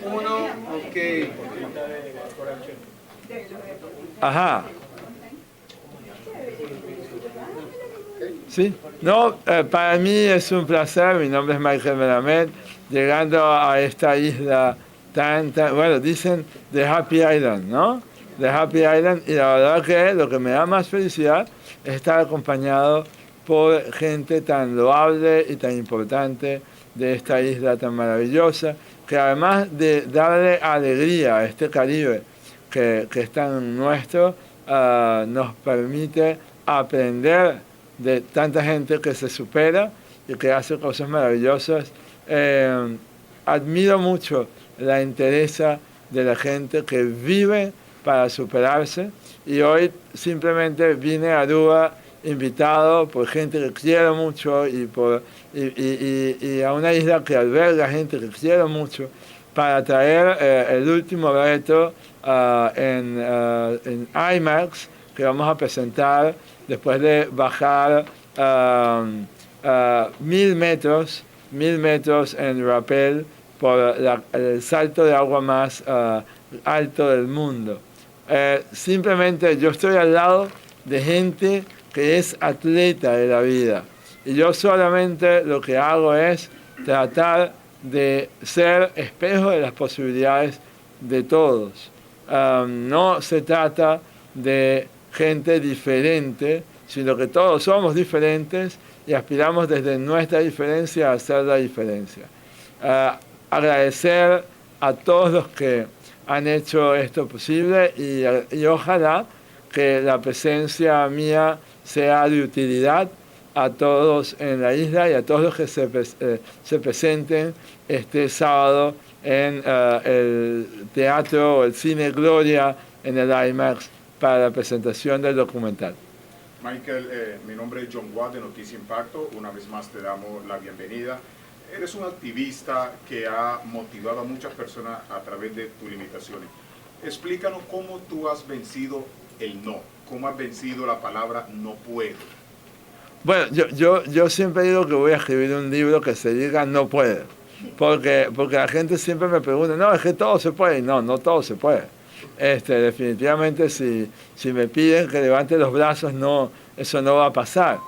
Uno, ok. Ajá. Sí, no, para mí es un placer, mi nombre es Michael Melamed, llegando a esta isla bueno, dicen The Happy Island, ¿no? The Happy Island, y la verdad que lo que me da más felicidad es estar acompañado por gente tan loable y tan importante de esta isla tan maravillosa, que además de darle alegría a este Caribe que es tan nuestro, nos permite aprender de tanta gente que se supera y que hace cosas maravillosas. Admiro mucho la entereza de la gente que vive para superarse, y hoy simplemente vine a Aruba invitado por gente que quiero mucho y a una isla que alberga gente que quiero mucho para traer el último reto en IMAX que vamos a presentar después de bajar 1000 metros en rappel por el salto de agua más alto del mundo. Simplemente yo estoy al lado de gente que es atleta de la vida, y yo solamente lo que hago es tratar de ser espejo de las posibilidades de todos. No se trata de gente diferente, sino que todos somos diferentes y aspiramos desde nuestra diferencia a hacer la diferencia. Agradecer a todos los que han hecho esto posible, y ojalá que la presencia mía sea de utilidad a todos en la isla y a todos los que se presenten este sábado en el teatro o el cine Gloria en el IMAX para la presentación del documental. Michael, mi nombre es John Watt de Noticia Impacto. Una vez más te damos la bienvenida. Eres un activista que ha motivado a muchas personas a través de tus limitaciones. Explícanos cómo tú has vencido el no, cómo has vencido la palabra no puedo. Bueno, yo siempre digo que voy a escribir un libro que se diga no puedo, porque la gente siempre me pregunta, no, es que todo se puede. No, no todo se puede. Definitivamente si me piden que levante los brazos, no, eso no va a pasar.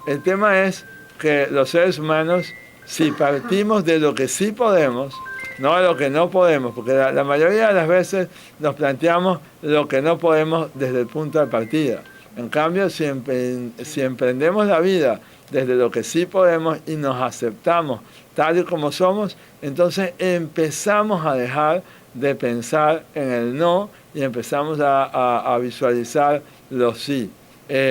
El tema es que los seres humanos, si partimos de lo que sí podemos, no de lo que no podemos, porque la mayoría de las veces nos planteamos lo que no podemos desde el punto de partida. En cambio, si emprendemos la vida desde lo que sí podemos y nos aceptamos tal y como somos, entonces empezamos a dejar de pensar en el no y empezamos a visualizar los sí.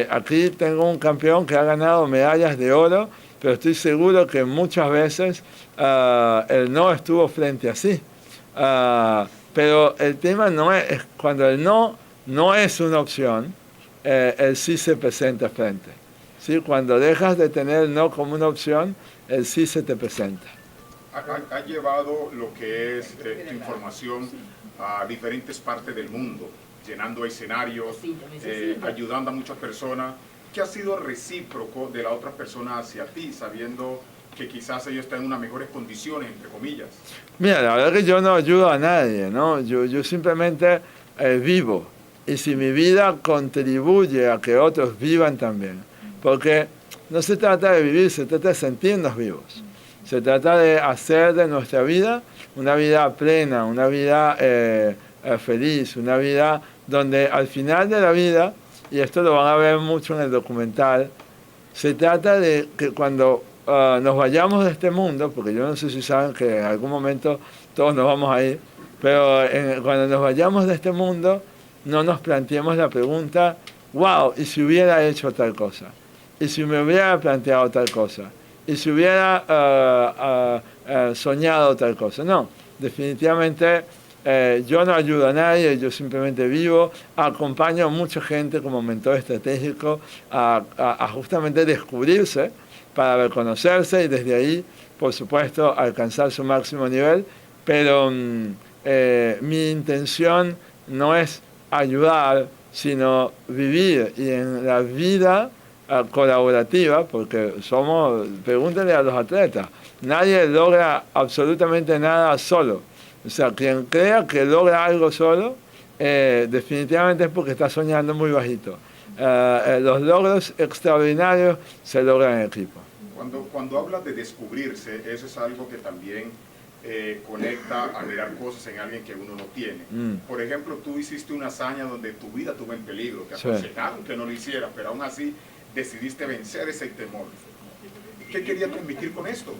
Aquí tengo un campeón que ha ganado medallas de oro, pero estoy seguro que muchas veces el no estuvo frente a sí. Pero el tema no es cuando el no es una opción, el sí se presenta frente. ¿Sí? Cuando dejas de tener el no como una opción, el sí se te presenta. Ha llevado lo que es tu información a diferentes partes del mundo, llenando escenarios, ayudando a muchas personas. ¿Qué ha sido recíproco de la otra persona hacia ti, sabiendo que quizás ellos están en unas mejores condiciones, entre comillas? Mira, la verdad que yo no ayudo a nadie, ¿no? Yo simplemente vivo. Y si mi vida contribuye a que otros vivan también, porque no se trata de vivir, se trata de sentirnos vivos. Se trata de hacer de nuestra vida una vida plena, una vida feliz, una vida donde al final de la vida, y esto lo van a ver mucho en el documental, se trata de que cuando nos vayamos de este mundo, porque yo no sé si saben que en algún momento todos nos vamos a ir, pero cuando nos vayamos de este mundo, no nos planteemos la pregunta, wow, ¿y si hubiera hecho tal cosa? ¿Y si me hubiera planteado tal cosa? ¿Y si hubiera soñado tal cosa? No, definitivamente yo no ayudo a nadie, yo simplemente vivo, acompaño a mucha gente como mentor estratégico a justamente descubrirse para reconocerse y desde ahí, por supuesto, alcanzar su máximo nivel, pero mi intención no es ayudar, sino vivir, y en la vida colaborativa, porque pregúntenle a los atletas, nadie logra absolutamente nada solo. O sea, quien crea que logra algo solo, definitivamente es porque está soñando muy bajito. Los logros extraordinarios se logran en equipo. Cuando hablas de descubrirse, eso es algo que también conecta a mirar cosas en alguien que uno no tiene. Por ejemplo, tú hiciste una hazaña donde tu vida estuvo en peligro, te aconsejaron que no lo hicieras, pero aún así decidiste vencer ese temor. ¿Qué quería transmitir con esto?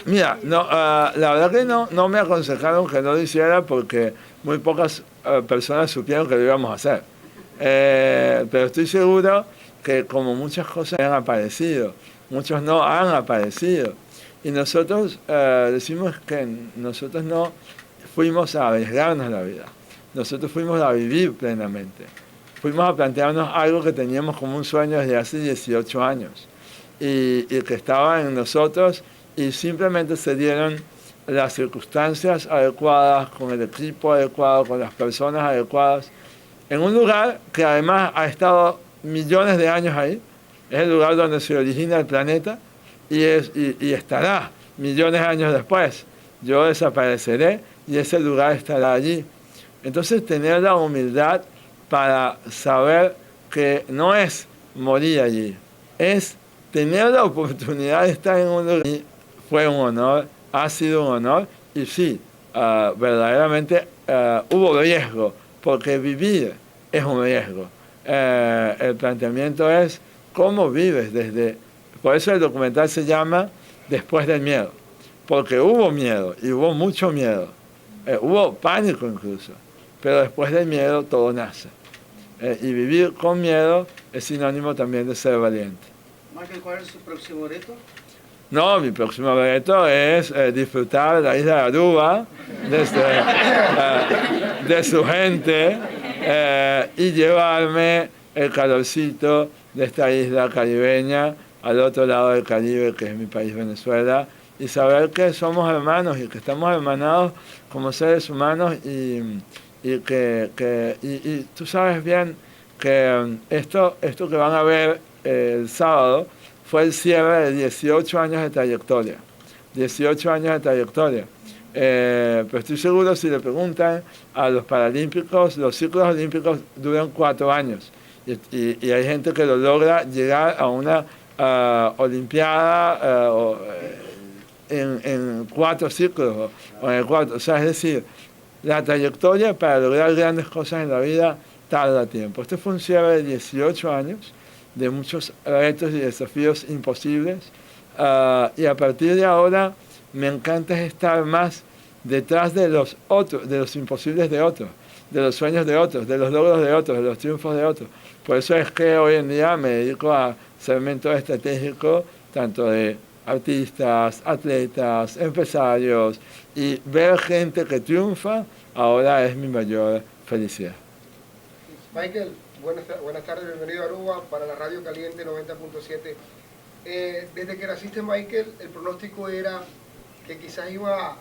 Mira, no, la verdad que no me aconsejaron que no lo hiciera porque muy pocas personas supieron que lo íbamos a hacer. Pero estoy seguro que como muchas cosas han aparecido, muchos no han aparecido. Y nosotros decimos que nosotros no fuimos a arriesgarnos la vida, nosotros fuimos a vivir plenamente. Fuimos a plantearnos algo que teníamos como un sueño desde hace 18 años y que estaba en nosotros y simplemente se dieron las circunstancias adecuadas, con el equipo adecuado, con las personas adecuadas, en un lugar que además ha estado millones de años ahí, es el lugar donde se origina el planeta y estará millones de años después. Yo desapareceré y ese lugar estará allí. Entonces tener la humildad para saber que no es morir allí, es tener la oportunidad de estar en un lugar. Y fue un honor, ha sido un honor y sí, verdaderamente hubo riesgo, porque vivir es un riesgo. El planteamiento es cómo vives desde... Por eso el documental se llama Después del miedo, porque hubo miedo y hubo mucho miedo, hubo pánico incluso, pero después del miedo todo nace. Y vivir con miedo es sinónimo también de ser valiente. Michael, ¿cuál es su próximo reto? No, mi próximo reto es disfrutar de la isla de Aruba, de su gente, y llevarme el calorcito de esta isla caribeña al otro lado del Caribe, que es mi país, Venezuela, y saber que somos hermanos y que estamos hermanados como seres humanos y tú sabes bien que esto que van a ver el sábado fue el cierre de 18 años de trayectoria. 18 años de trayectoria. Pero estoy seguro, si le preguntan a los paralímpicos, los ciclos olímpicos duran 4 años. Y hay gente que lo logra llegar a una olimpiada en 4 ciclos o en el 4. O sea, es decir, la trayectoria para lograr grandes cosas en la vida tarda tiempo. Este fue un cierre de 18 años, de muchos retos y desafíos imposibles, y a partir de ahora me encanta estar más detrás de los otros, de los imposibles de otros, de los sueños de otros, de los logros de otros, de los triunfos de otros. Por eso es que hoy en día me dedico a ser mentor estratégico tanto de artistas, atletas, empresarios, y ver gente que triunfa ahora es mi mayor felicidad. Michael, buenas tardes, bienvenido a Aruba para la Radio Caliente 90.7. Desde que naciste, Michael, el pronóstico era que quizás iba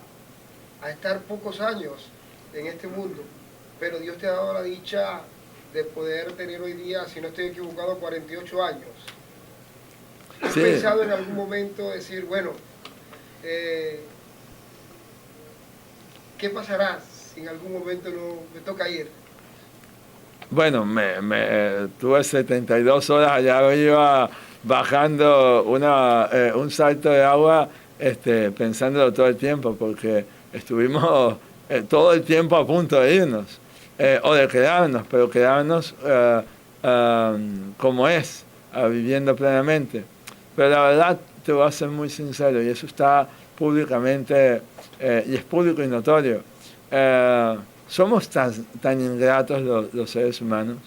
a estar pocos años en este mundo, pero Dios te ha dado la dicha de poder tener hoy día, si no estoy equivocado, 48 años. ¿Has pensado en algún momento decir, bueno, qué pasará si en algún momento me toca ir? Bueno, tuve 72 horas allá arriba bajando un salto de agua, pensándolo todo el tiempo, porque estuvimos todo el tiempo a punto de irnos, o de quedarnos, pero quedarnos como es, viviendo plenamente. Pero la verdad, te voy a ser muy sincero, y eso está públicamente, y es público y notorio. Somos tan ingratos los seres humanos,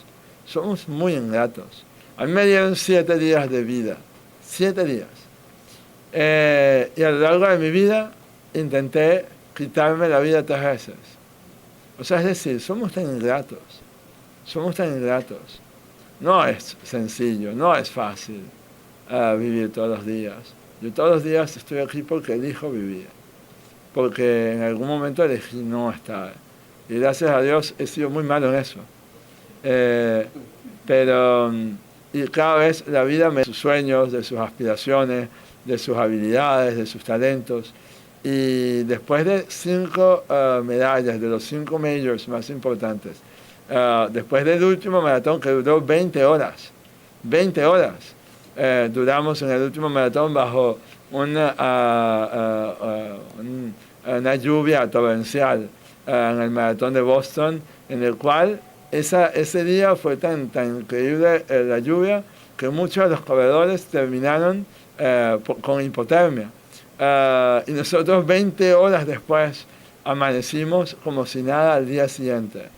somos muy ingratos. A mí me dieron 7 días de vida, 7 días. Y a lo largo de mi vida intenté quitarme la vida 3 veces. O sea, es decir, somos tan ingratos, somos tan ingratos. No es sencillo, no es fácil vivir todos los días. Yo todos los días estoy aquí porque elijo vivir, porque en algún momento elegí no estar. Y gracias a Dios he sido muy malo en eso. Y cada vez la vida me da sus sueños, de sus aspiraciones, de sus habilidades, de sus talentos. Y después de 5 medallas, de los 5 majors más importantes, después del último maratón que duró 20 horas, 20 horas, duramos en el último maratón bajo una lluvia torrencial en el maratón de Boston, en el cual ese día fue tan increíble la lluvia que muchos de los corredores terminaron con hipotermia. Y nosotros 20 horas después amanecimos como si nada al día siguiente.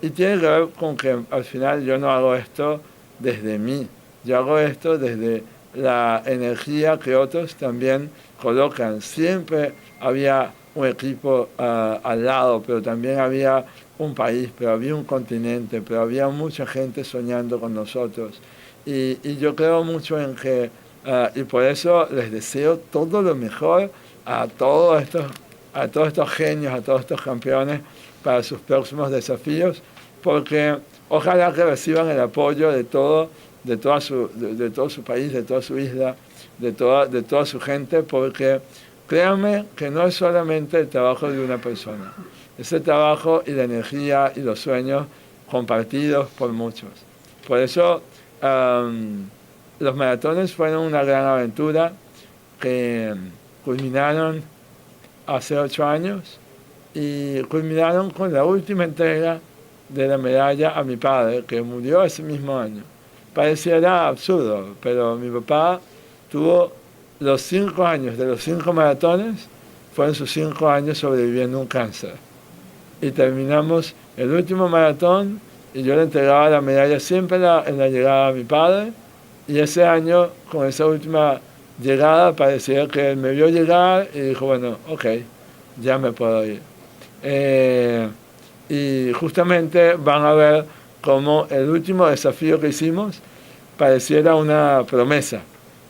Y tiene que ver con que al final yo no hago esto desde mí, yo hago esto desde la energía que otros también colocan. Siempre había un equipo al lado, pero también había un país, pero había un continente, pero había mucha gente soñando con nosotros. Y yo creo mucho en que, y por eso les deseo todo lo mejor a todos estos genios, a todos estos campeones para sus próximos desafíos, porque ojalá que reciban el apoyo de todo su país, de toda su isla, de toda su gente, porque créanme que no es solamente el trabajo de una persona, es el trabajo y la energía y los sueños compartidos por muchos. Por eso los maratones fueron una gran aventura que culminaron hace 8 años y culminaron con la última entrega de la medalla a mi padre, que murió ese mismo año. Pareciera absurdo, pero mi papá tuvo los 5 años de los 5 maratones, fueron sus 5 años sobreviviendo un cáncer. Y terminamos el último maratón y yo le entregaba la medalla siempre en la llegada a mi padre, y ese año, con esa última llegada, parecía que él me vio llegar y dijo, bueno, ok, ya me puedo ir. Y justamente van a ver cómo el último desafío que hicimos pareciera una promesa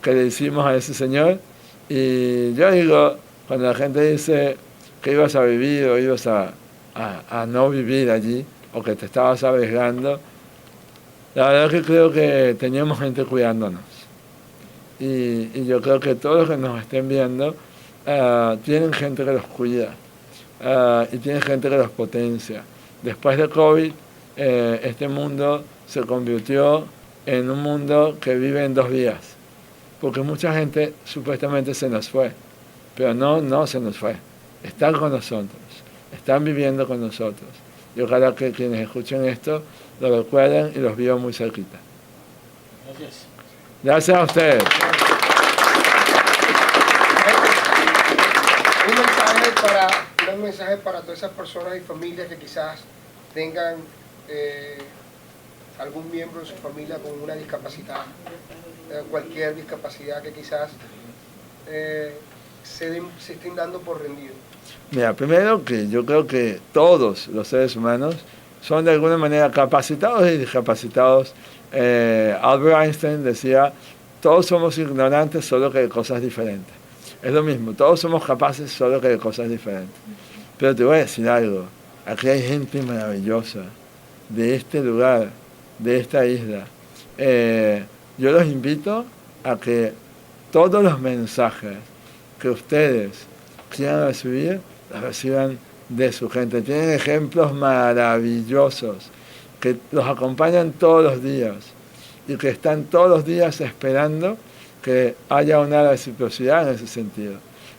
que le hicimos a ese señor. Y yo digo, cuando la gente dice que ibas a vivir o ibas a no vivir allí, o que te estabas arriesgando, la verdad es que creo que teníamos gente cuidándonos. Y yo creo que todos los que nos estén viendo tienen gente que los cuida y tienen gente que los potencia. Después de COVID, este mundo se convirtió en un mundo que vive en 2 vías, porque mucha gente supuestamente se nos fue, pero no se nos fue, están con nosotros, están viviendo con nosotros. Y ojalá que quienes escuchen esto lo recuerden y los vivan muy cerquita. Gracias. Gracias a ustedes. Un mensaje para todas esas personas y familias que quizás tengan algún miembro de su familia con una discapacidad, cualquier discapacidad que quizás se estén dando por rendido. Mira, primero que yo creo que todos los seres humanos son de alguna manera capacitados y discapacitados. Albert Einstein decía, todos somos ignorantes, solo que de cosas diferentes. Es lo mismo, todos somos capaces, solo que de cosas diferentes. Pero te voy a decir algo, aquí hay gente maravillosa de este lugar, de esta isla. Yo los invito a que todos los mensajes que ustedes quieran recibir, los reciban de su gente. Tienen ejemplos maravillosos que los acompañan todos los días y que están todos los días esperando que haya una reciprocidad en ese sentido.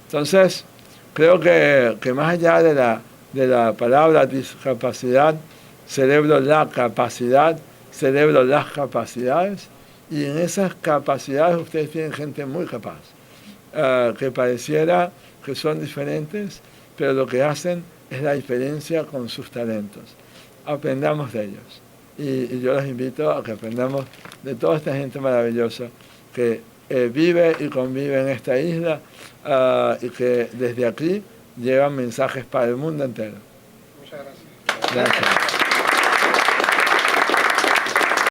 Entonces, creo que más allá de la palabra discapacidad, celebro la capacidad, celebro las capacidades, y en esas capacidades ustedes tienen gente muy capaz, que pareciera que son diferentes, pero lo que hacen es la diferencia con sus talentos. Aprendamos de ellos. Y yo los invito a que aprendamos de toda esta gente maravillosa que vive y convive en esta isla y que desde aquí llevan mensajes para el mundo entero. Muchas gracias. Gracias.